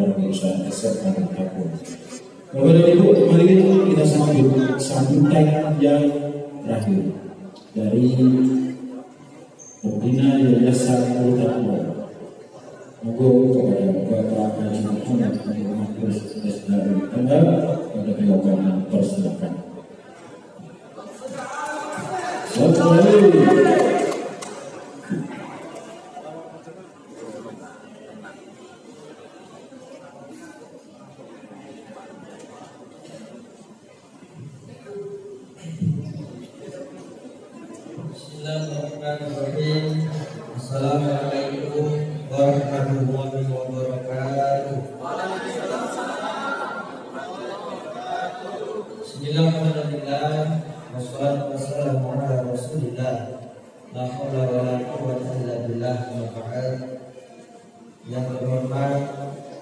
Bapak Perusahaan SMA dan Kapol. Bapak dan Ibu, mari kita sambutan yang terakhir dari Pembina Yayasan Al-Taqwa. Moga kepada Bapak Haji Muhammad Mahfuz SDAI Tengah pada kewajiban persilakan. Bismillahirrahmanirrahim. Assalamualaikum warahmatullahi wabarakatuh. Bismillahirrahmanirrahim. Wassalatu wassalamu ala Rasulillah. La haula wala quwwata illa billah. Yang terhormat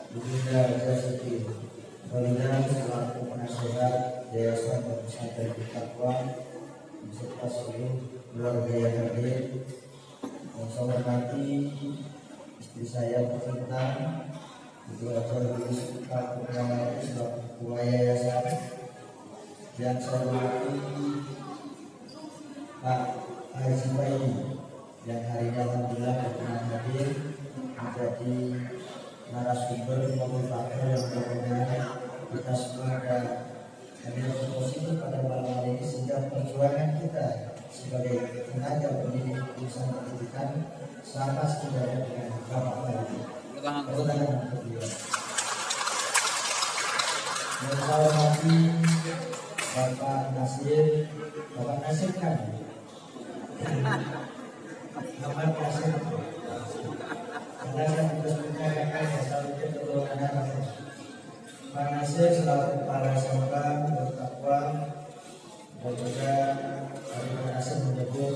Ibunda Jasiti Walidah selaku penasihat Yayasan Pesantren Al-Taqwa beserta seluruh keluarga yang hadir. Yang saya hormati istri saya tercinta, Ibu Haji Suka Purnawati selaku ketua yayasan. Yang saya hormati Pak Haji Bayi yang hari ini alhamdulillah berkenan hadir menjadi narasumber motivator yang berkenan kita semua dan energi positif pada malam hari ini sehingga perjuangan kita sebagai tenaga pendidik jurusan pendidikan sama setidaknya dengan Bapak Bayi. Pertanyaan kedua. Yang saya hormati Bapak Nasir, Bapak Nasir kan? Bapak Nasir. Karena saya terus menyampaikan masalah keturunan Pak Nasir selaku kepala SMK Al-Taqwa dan juga Pak Nasir menyebut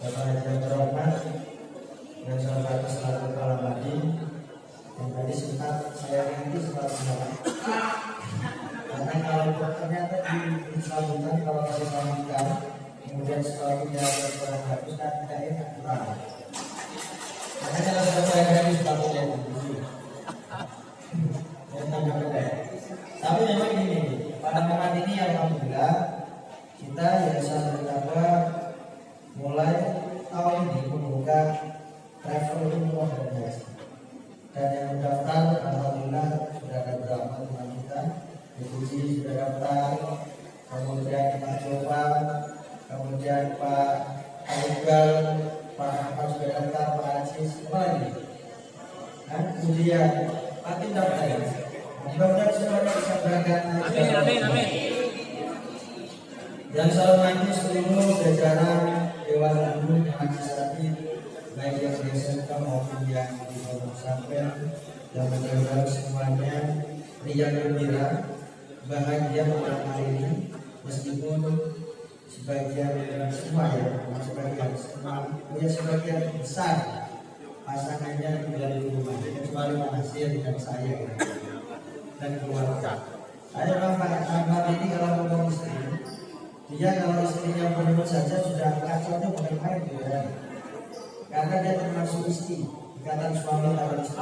Bapak Haji yang terhormat dan sahabat selaku kepala Madi yang tadi sempat saya nanti sempat menolak karena kalau ternyata di sambutan kalau saya sampaikan kemudian setelah ini ada kurang bagus dan tidak enak kurang karena kalau saya ganti sepatu yang begitu dan tambah kedai. Tapi memang ini pada momen ini alhamdulillah kita Yayasan Al-Taqwa mulai tahun ini membuka travel umroh dan haji. Dan yang mendaftar alhamdulillah sudah ada beberapa teman kita. Ibu Ji sudah daftar, kemudian Pak Jopa, kemudian Pak Iqbal, Pak Ahmad sudah daftar, Pak Aziz, apa lagi? Kemudian Pak Tim daftar ya. Mudah-mudahan semuanya bisa berangkat. Amin. Yang saya hormati seluruh jajaran Dewan Guru yang administratif baik yang di SMK maupun yang di pondok pesantren dan mudah-mudahan semuanya riang gembira bahagia pada hari ini meskipun sebagian semua sebagian besar pasangannya tinggal di rumah kecuali Pak Nasir dan saya dan keluarga. Saya Pak ini kalau ngomong istri, dia kalau istrinya berumur saja sudah kacaunya bukan main ya. Karena dia termasuk istri, ikatan suami dan istri.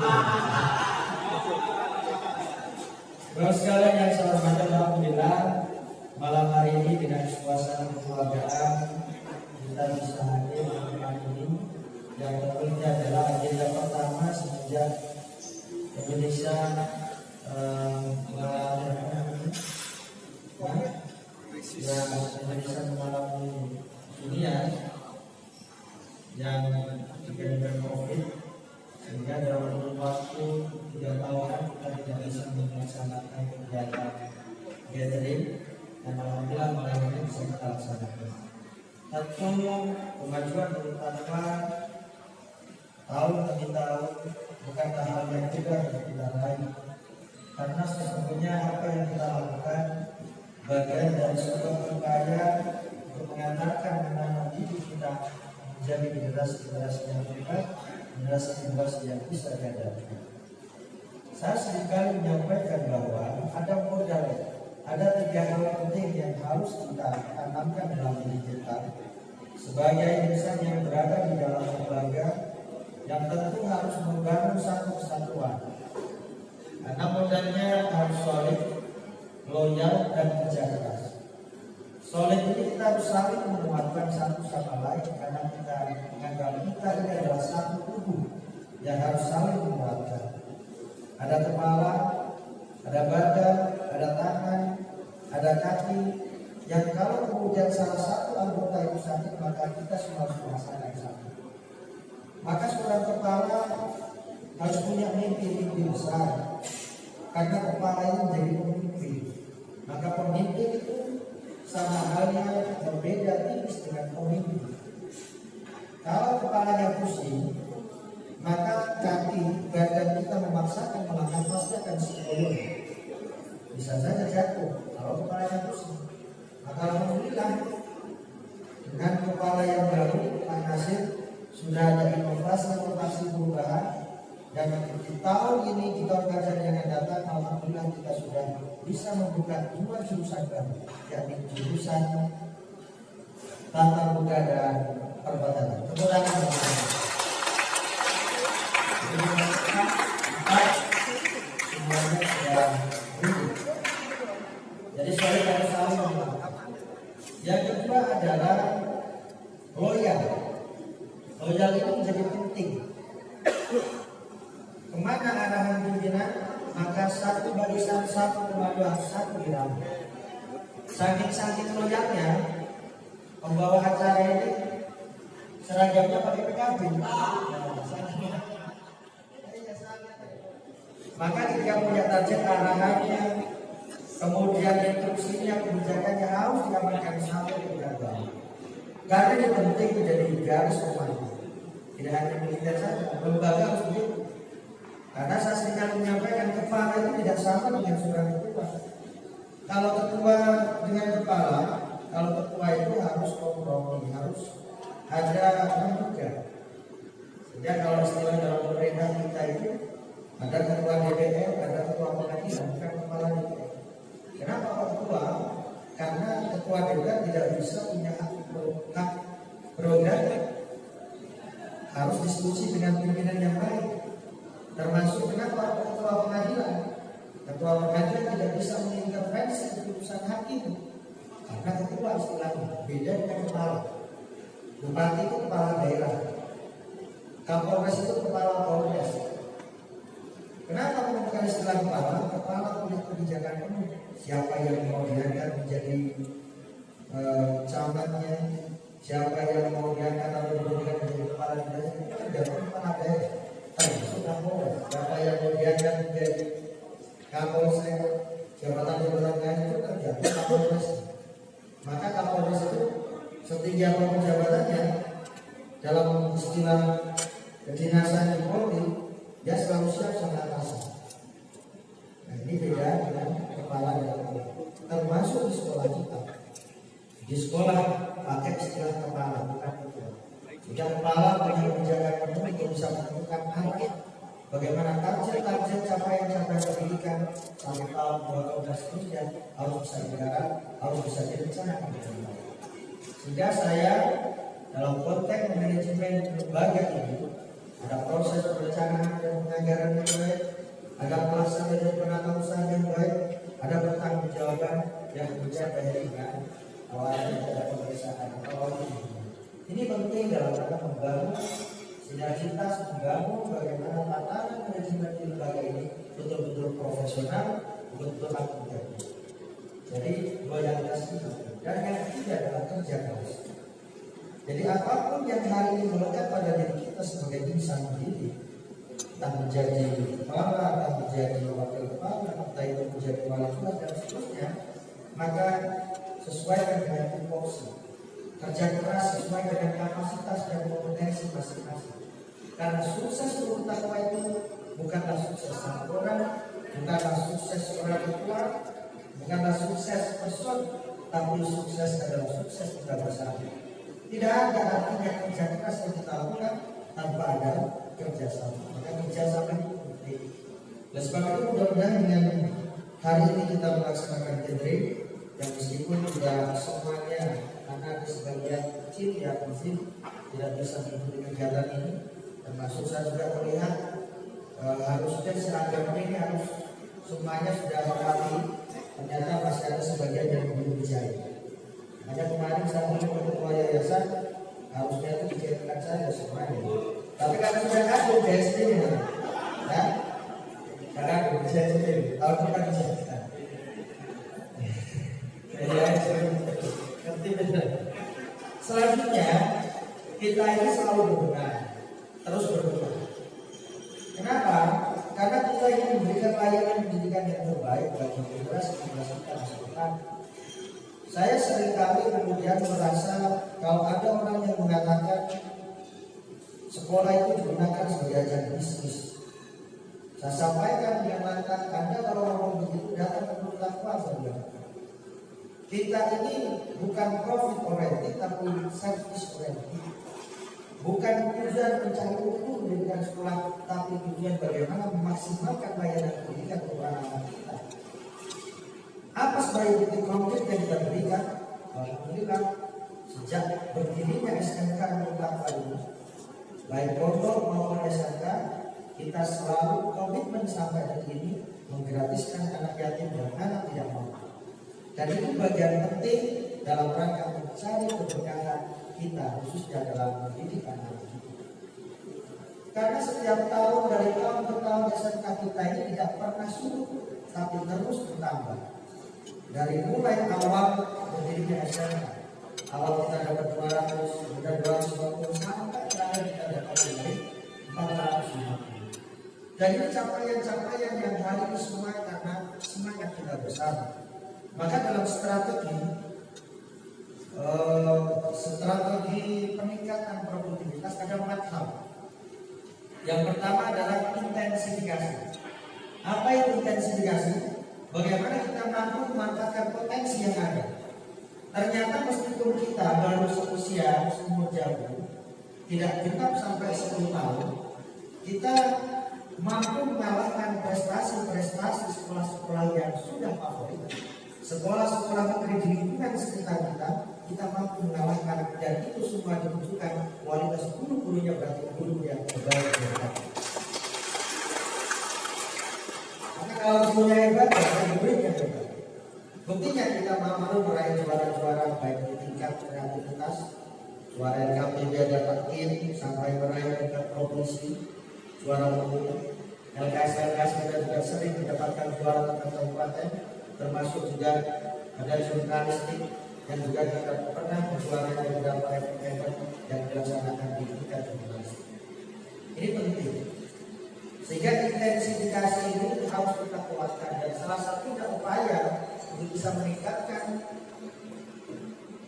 Bapak sekalian yang saya hormati, alhamdulillah malam hari ini dengan suasana kekeluargaan kita bisa hadir di tempat ini yang tentunya adalah agenda pertama semenjak Indonesia Indonesia mengalami dunia yang dengan COVID sehingga dalam waktu 3 tahunan kita tidak bisa melaksanakan kegiatan gathering dan alhamdulillah malam ini bisa kita laksanakan. Tentu kemajuan terutama tahun demi tahun bukan hal yang mudah untuk kita raih karena sesungguhnya apa yang kita lakukan bagian dari sebuah upaya untuk mengantarkan anak-anak didik kita menjadi generasi yang hebat, generasi yang bisa diandalkan. Saya seringkali menyampaikan bahwa ada modal, ada 3 hal penting yang harus kita tanamkan dalam diri kita sebagai insan yang berada di dalam keluarga yang tentu harus membangun satu kesatuan. Namun sebenarnya harus solid, loyal, dan kerja keras. Solid ini kita harus saling menguatkan satu sama lain karena kita menganggap kita ini adalah satu tubuh yang harus saling menguatkan. Ada kepala, ada badan, ada tangan, ada kaki, yang kalau kemudian salah satu anggota itu sakit maka kita semua harus merasakan sakit. Maka seorang kepala harus punya mimpi-mimpi besar, karena kepala ini menjadi pemimpin. Maka pemimpin itu sama halnya berbeda tipis dengan pemimpin. Kalau kepalanya pusing, maka kaki badan kita memaksakan melangkah pasti akan sempoyong. Bisa saja jatuh kalau kepalanya pusing. Maka alhamdulillah dengan kepala yang baru, Pak Nasir sudah ada inovasi perubahan, dan di tahun ini di tahun kajian yang akan datang alhamdulillah kita sudah bisa membuka 2 jurusan baru, yakni jurusan tata muka dan perbatasan. Kemudian semuanya sudah berubah. Jadi saya harus saling mengenal. Yang kedua adalah loyal. Loyal itu menjadi penting. Kemana arahan pimpinan, maka satu barisan, satu komando, satu irama. Saking loyalnya, pembawa acara ini seragamnya pakai PKB. Maka ketika punya target arahannya, kemudian instruksinya, kebijakannya harus diamankan sampai ke bawah. Karena ini penting menjadi garis komando. Tidak hanya militer saja, lembaga harus begitu. Karena saya sering menyampaikan kepala itu tidak sama dengan seorang ketua. Kalau ketua dengan kepala, kalau ketua itu harus kompromi, harus ada menduga. Sehingga kalau istilah dalam pemerintah kita itu ada ketua DPR, ada ketua pengadilan, bukan kepala DPR. Kenapa ketua? Karena ketua DPR tidak bisa punya hak prerogatif. Harus diskusi dengan pimpinan yang baik. Termasuk kenapa ketua pengadilan? Ketua pengadilan tidak bisa mengintervensi keputusan hakim karena ketua istilahnya beda dengan kepala. Bupati itu kepala daerah, Kapolres itu kepala Polres. Kenapa menggunakan istilah kepala? Kepala punya kebijakan penuh. Siapa yang mau diangkat menjadi camatnya, siapa yang mau diangkat atau diberikan menjadi kepala daerah, itu ada kepala daerah. Termasuk Kapolres. Siapa yang mau diangkat menjadi Kapolsek, jabatan-jabatan lain itu terjadi Kapolres. Maka Kapolres itu setinggi apapun jabatannya, dalam istilah kedinasan di Polri, dia selalu siap sama atasan. Nah, ini beda dengan kepala daerah. Termasuk di sekolah kita. Di sekolah pakai istilah kepala, bukan ketua. Jika kepala punya kebijakan penuh untuk bisa menentukan arah bagaimana target capaian pendidikan sampai tahun 2012 seterusnya harus bisa digarap, harus bisa direncanakan dengan baik. Sehingga saya dalam konteks manajemen lembaga ini ada proses perencanaan dan penganggaran yang baik, ada pelaksanaan dan penata usaha yang baik, ada pertanggungjawaban yang kemudian beriringan, awalnya ada pemeriksaan atau audit. Ini penting dalam rangka membangun sinergitas, membangun bagaimana tatanan manajemen di lembaga ini betul-betul profesional, betul-betul akuntabel. Jadi loyalitas itu. Dan yang ketiga adalah kerja keras. Jadi apapun yang hari ini melekat pada diri kita sebagai insan sendiri, entah menjadi kepala, entah menjadi wakil kepala, entah itu menjadi wali kelas dan seterusnya, maka sesuaikan dengan tupoksi. Kerja keras sesuai dengan kapasitas dan kompetensi masing-masing. Karena sukses untuk takwa itu bukanlah sukses satu orang, bukanlah sukses seorang ketua, bukanlah sukses person, tapi sukses adalah sukses kita bersama. Tidak ada artinya kerja keras yang kita lakukan tanpa ada kerjasama. Maka kerjasama itu penting. Dan sebab itu mudah-mudahan dengan hari ini kita melaksanakan gathering yang meskipun tidak semuanya, karena ada sebagian kecil yang mungkin tidak bisa mengikuti kegiatan ini, termasuk saya juga melihat harusnya seragam ini harus semuanya sudah rapi, ternyata masih ada sebagian yang belum dijahit. Hanya kemarin saya punya ketua yayasan, harusnya itu dijahitkan saja semuanya. Tapi karena sudah ada jahit sendiri, ya, karena dijahit sendiri, tahun depan dijahitkan. Selanjutnya kita ini selalu berbenah, terus berbenah. Kenapa? Karena kita ingin memberikan layanan pendidikan yang terbaik bagi generasi kita masa depan. Saya seringkali kemudian merasa kalau ada orang yang mengatakan sekolah itu digunakan sebagai ajang bisnis, saya sampaikan dengan lantang, Anda kalau ngomong begitu datang ke Takwa saja. Kita ini bukan profit oriented tapi service oriented. Bukan tujuan mencari untung mendirikan sekolah, tapi tujuan bagaimana memaksimalkan layanan pendidikan untuk anak-anak kita. Apa sebagai bukti konkret yang kita berikan? Alhamdulillah, sejak berdirinya SMK Takwa ini, baik pondok maupun SMK, kita selalu komitmen sampai detik ini menggratiskan anak yatim dan anak tidak mampu. Dan itu bagian penting dalam rangka mencari keberkahan kita, khususnya dalam pendidikan anak kita. Karena setiap tahun dari tahun ke tahun SMK kita ini tidak pernah surut, tapi terus bertambah. Dari mulai awal berdirinya SMK, awal kita dapat 200, kemudian 250, sampai terakhir kita dapat 450. Dan ini capaian-capaian yang hari ini semua karena semangat kita bersama. Maka dalam strategi peningkatan produktivitas ada 4 hal. Yang pertama adalah intensifikasi. Apa itu intensifikasi? Bagaimana kita mampu memanfaatkan potensi yang ada. Ternyata meskipun kita baru seusia umur jauh, tidak genap sampai 10 tahun, kita mampu mengalahkan prestasi-prestasi sekolah-sekolah yang sudah favorit. Sekolah-sekolah negeri di lingkungan sekitar kita mampu mengalahkan, dan itu semua ditunjukkan kualitas guru-gurunya berarti guru yang terbaik. Karena kalau gurunya hebat, berarti muridnya hebat. Buktinya kita mampu meraih juara-juara baik di tingkat kreativitas, juara LKPD dapat tim sampai meraih tingkat provinsi, juara umum, LKS kita juga sering mendapatkan juara tingkat kabupaten, termasuk juga ada jurnalistik yang juga kita pernah berjuara di beberapa event yang dilaksanakan di tingkat jurnalistik. Ini penting, sehingga intensifikasi ini harus kita kuatkan, dan salah satu upaya untuk bisa meningkatkan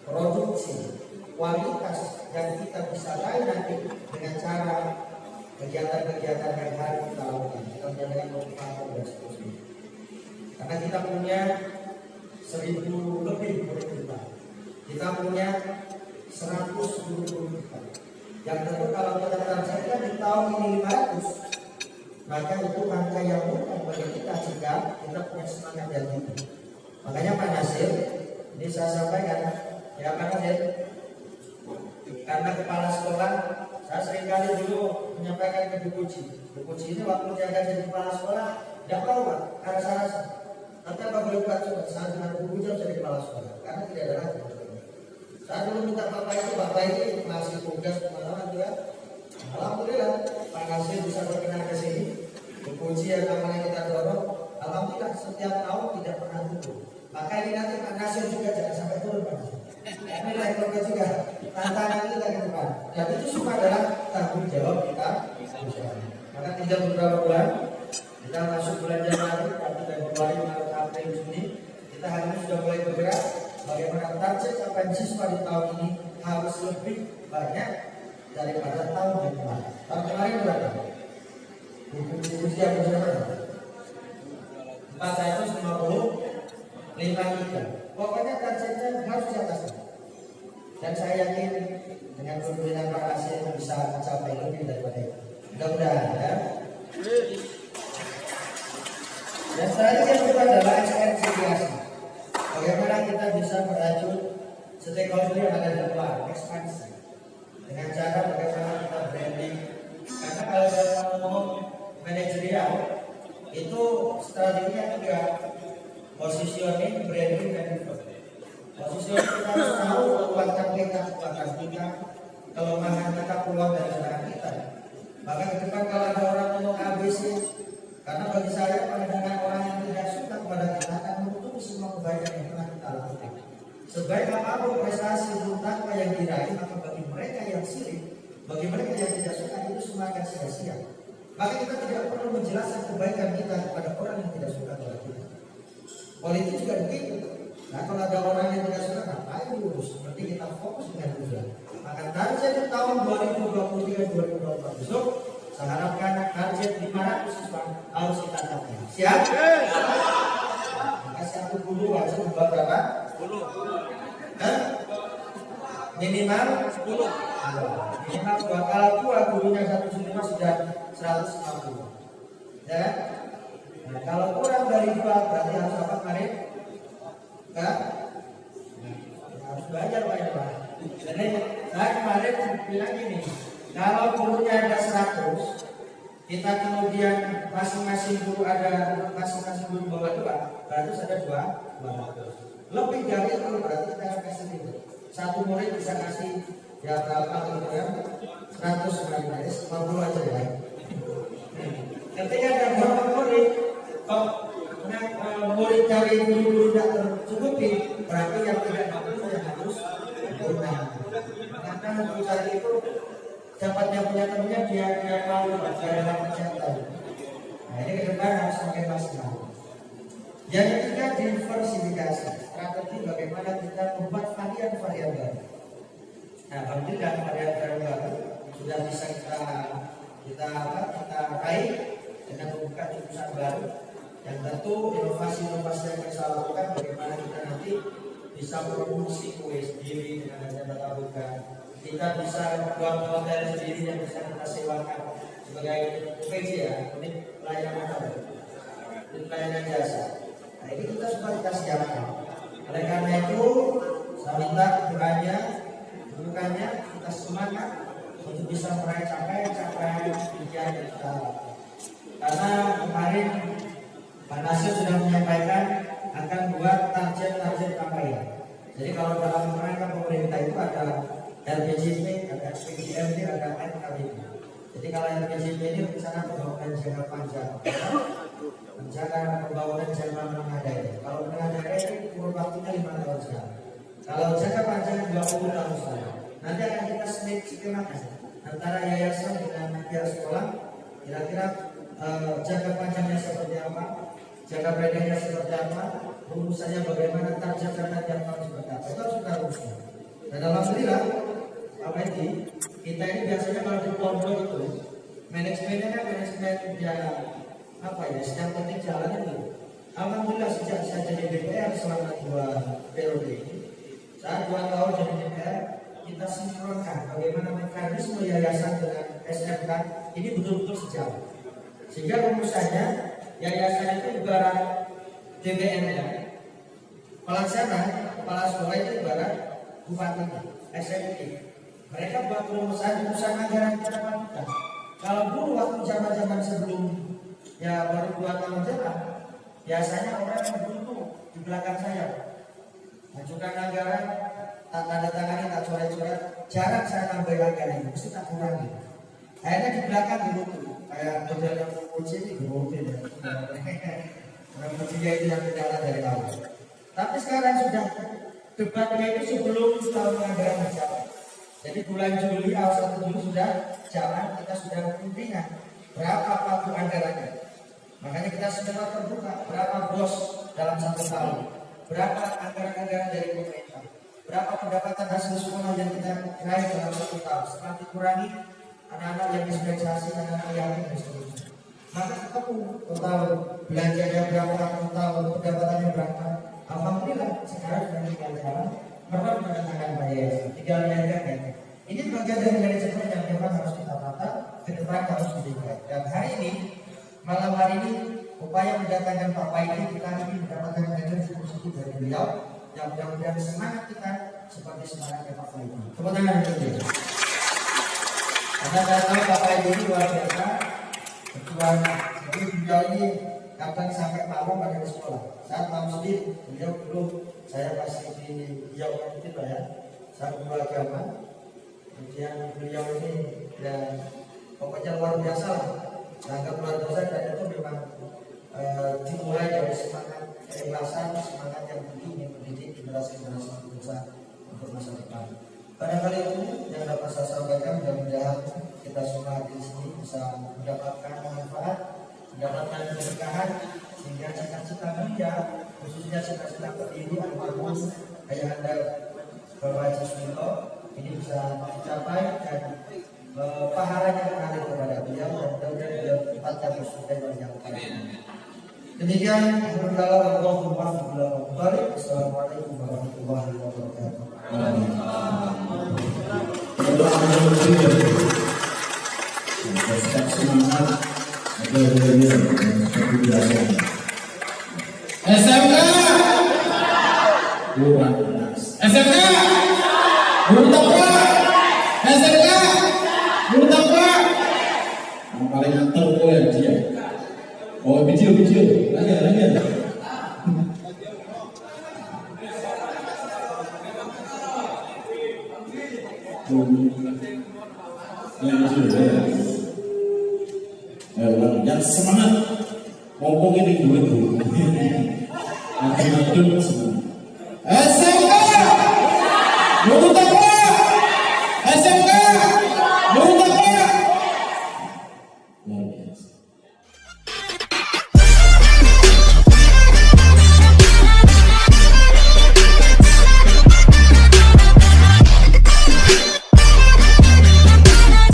produksi kualitas yang kita bisa raih nanti dengan cara kegiatan-kegiatan yang hari kita lakukan, kita menjadikan motivator dan seterusnya. Karena kita punya 1000 lebih murid kita punya 100 guru kita. Yang tentu kalau kita targetkan di tahun ini 500, maka itu angka yang mudah bagi kita jika kita punya semangat yang tinggi. Makanya Pak Nasir, ini saya sampaikan, ya Pak Nasir, karena kepala sekolah, saya seringkali dulu menyampaikan ke Bu Puji ini waktu dia akan jadi kepala sekolah, tidak tahu Pak, karena saya rasa. Tapi apa boleh buat coba, saya dengan Bu Puji jadi kepala sekolah, karena tidak ada lagi. Saya dulu minta Bapak ini masih tugas kemana-mana juga. Alhamdulillah, Pak Nasir bisa berkenan ke sini. Bu Puji yang namanya kita dorong, alhamdulillah setiap tahun tidak pernah turun. Maka ini nanti Pak Nasir juga jangan sampai turun Pak Nasir. Ini rekornya juga, tantangan kita ke depan. Dan itu semua adalah tanggung jawab kita. Maka tinggal beberapa bulan, kita masuk bulan Januari, Februari, Maret, April, Juni. Kita hari ini sudah mulai bergerak. Bagaimana target capaian siswa di tahun ini harus lebih banyak daripada tahun yang kemarin. Tahun kemarin berapa? Usia berapa? 455 juta. Pokoknya targetnya harus di atas. Dan saya yakin dengan kepemimpinan Pak Nasir bisa mencapai lebih daripada itu. Mudah-mudahan ya. Dan strategi yang kedua adalah ekspansi. Bagaimana kita bisa merajut stakeholder yang ada di luar, ekspansi. Dengan cara bagaimana kita branding. Karena kalau saya ngomong manajerial, Itu strateginya 3, positioning, branding, dan reward. Positioning kita harus tahu kekuatan kita, kelemahan kita, peluang dan cara kita. Maka ke depan kalau ada orang ngomong ABC, karena bagi saya pandangan orang yang tidak suka kepada kita akan menutupi semua kebaikan yang pernah kita lakukan. Sebaik apapun prestasi belum tanpa yang diraih, maka bagi mereka yang sirik, bagi mereka yang tidak suka, itu semua akan sia-sia. Maka kita tidak perlu menjelaskan kebaikan kita kepada orang yang tidak suka kepada kita. Politik juga begitu. Nah, kalau ada orang yang tidak suka, ngapain diurus? Seperti kita fokus dengan tujuan. Maka target di tahun 2023-2024 besok, saya harapkan target 500 siswa harus kita capai. Siap? Maka satu guru harus membawa berapa? 10. Minimal 10. Minimal 2. Kalau 2 gurunya 1 sudah 150. Ya. Nah, kalau kurang dari 2 berarti harus apa kemarin? Enggak? Harus belajar Pak. Jadi saya kemarin bilang gini, kalau gurunya ada 100, kita kemudian masing-masing guru bawa 2, berarti ada 200. Lebih dari itu berarti kita akan kasih itu. Satu murid bisa kasih ya berapa gitu ya? 100 kali 50 aja ya. Ketika ada berapa murid, murid dari guru tidak tercukupi, berarti yang tidak mampu yang harus berguna. Karena guru tadi itu dapatnya punya temannya dia mau dalam kesehatan. Nah ini ke depan harus semakin maksimal. Yang ketiga diversifikasi, strategi bagaimana kita membuat varian-varian baru. Nah alhamdulillah varian-varian baru sudah bisa kita raih dengan membuka jurusan baru. Yang tentu inovasi-inovasi yang kita lakukan bagaimana kita nanti bisa produksi kue sendiri dengan adanya tata buka. Kita bisa buat hotel sendiri yang bisa kita sewakan sebagai UPJ ya, unit pelayanan jasa. Nah ini kita semua kita siapkan. Oleh karena itu saya minta doanya, bukannya kita semangat untuk bisa meraih capaian impian kita. Karena kemarin Pak Nasir sudah menyampaikan akan buat target capaian. Jadi kalau dalam kerangka pemerintah itu ada LPJP, ada PGMD, ada NKBP. Jadi kalau LPJP ini rencana pembangunan jangka panjang, rencana pembangunan jangka menengah daerah. Kalau menengah daerah ini kurun waktunya 5 tahun sekali. Kalau jangka panjang 20 tahun sekali. Nanti akan kita skemakan antara yayasan dengan pihak sekolah. Kira-kira jangka panjangnya seperti apa, jangka pendeknya seperti apa, rumusannya bagaimana, target yang tahun seperti apa. Itu harus kita rumuskan. Dan alhamdulillah, Pak Medi, kita ini biasanya kalau di pondok itu manajemennya kan manajemen ya apa ya, sedang penting jalan itu. Alhamdulillah sejak saya jadi DPR selama 2 periode ini, saat 2 tahun jadi DPR, kita sinkronkan bagaimana mekanisme yayasan dengan SMK ini betul-betul sejalan. Sehingga rumusannya yayasan itu ibarat DPR ya, pelaksana kepala sekolah itu ibarat bupati SMK. Mereka buat rumusan anggaran kita lakukan. Kalau dulu waktu zaman sebelum ya baru 2 tahun jalan, biasanya orang yang dulu di belakang saya ajukan anggaran, tak tanda tangani, tak coret-coret, jarang saya tambah anggaran, mesti tak kurangi. Akhirnya di belakang dulu kayak model yang menguji ini berbeda ya. Orang bertiga itu yang kendala dari awal. Tapi sekarang sudah debatnya itu sebelum tahun anggaran berjalan. Jadi bulan Juli, awal 1 Juli sudah jalan, kita sudah pentingan berapa waktu anggarannya. Makanya kita semua terbuka berapa bos dalam 1 tahun, berapa anggaran-anggaran dari pemerintah, berapa pendapatan hasil sekolah yang kita raih dalam 1 tahun. Setelah dikurangi anak-anak yang dispensasi, anak-anak yang dan seterusnya. Maka ketemu total belanjanya berapa, total pendapatannya berapa. Alhamdulillah sekarang sudah tinggal jalan, pernah menandatangan bayar, tinggal bayarkan. Ini bagian dari manajemen yang memang harus kita tata, ke depan harus ditingkat. Dan hari ini, malam hari ini, upaya mendatangkan Pak Paidi, kita ingin mendapatkan energi positif dari beliau, yang mudah-mudahan semangat kita seperti semangatnya Pak Paidi. Tepuk tangan untuk dia. Karena saya tahu Pak Paidi ini luar biasa, berjuang. Jadi beliau ini kadang sampai malam pada di sekolah. Saat masjid beliau dulu saya masih di Riau itu Pak ya, saya guru agama. Kemudian beliau ini ya pokoknya luar biasa lah, sangat luar biasa, dan itu memang dimulai dari semangat keikhlasan, semangat yang tinggi mendidik generasi-generasi bangsa untuk masa depan. Barangkali itu yang dapat saya sampaikan, mudah-mudahan kita semua di sini bisa mendapatkan manfaat, mendapatkan keberkahan, sehingga cita-cita mulia, khususnya cita-cita pendiri almarhum ayahanda Bapak Haji Suminto ini bisa dicapai, dan pahalanya mengalir kepada beliau, dan mudah-mudahan beliau tempatkan bersyukur yang baik. Demikian, Assalamualaikum warahmatullahi wabarakatuh. SMK kurang keras. SMK guru takwa. SMK guru takwa. Yang paling antar ya dia. Oh video lagi. Yang semangat ngomong ini gue. Adun